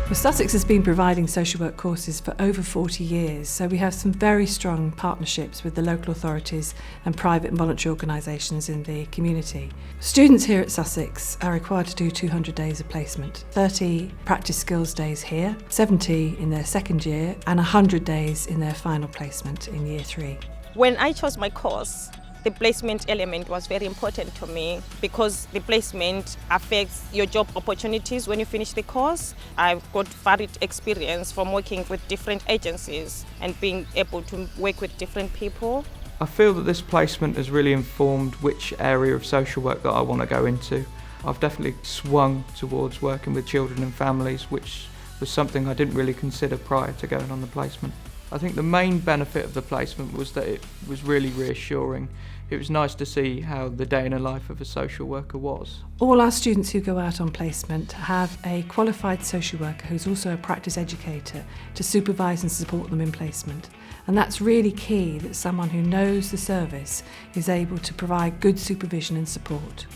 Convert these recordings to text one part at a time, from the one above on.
Well, Sussex has been providing social work courses for over 40 years, so we have some very strong partnerships with the local authorities and private and voluntary organisations in the community. Students here at Sussex are required to do 200 days of placement, 30 practice skills days here, 70 in their second year and 100 days in their final placement in year 3. When I chose my course, the placement element was very important to me because the placement affects your job opportunities when you finish the course. I've got varied experience from working with different agencies and being able to work with different people. I feel that this placement has really informed which area of social work that I want to go into. I've definitely swung towards working with children and families, which was something I didn't really consider prior to going on the placement. I think the main benefit of the placement was that it was really reassuring. It was nice to see how the day in the life of a social worker was. All our students who go out on placement have a qualified social worker who's also a practice educator to supervise and support them in placement. And that's really key, that someone who knows the service is able to provide good supervision and support.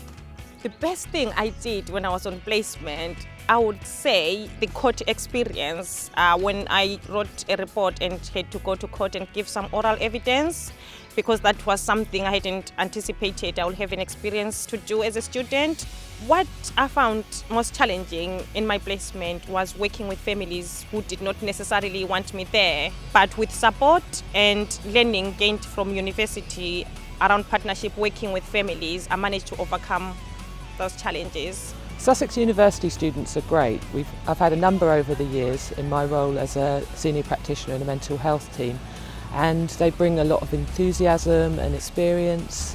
The best thing I did when I was on placement, I would say the court experience, when I wrote a report and had to go to court and give some oral evidence, because that was something I hadn't anticipated I would have an experience to do as a student. What I found most challenging in my placement was working with families who did not necessarily want me there, but with support and learning gained from university around partnership working with families, I managed to overcome those challenges. Sussex University students are great. I've had a number over the years in my role as a senior practitioner in a mental health team, and they bring a lot of enthusiasm and experience,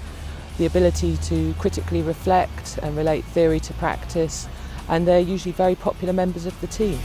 the ability to critically reflect and relate theory to practice, and they're usually very popular members of the team.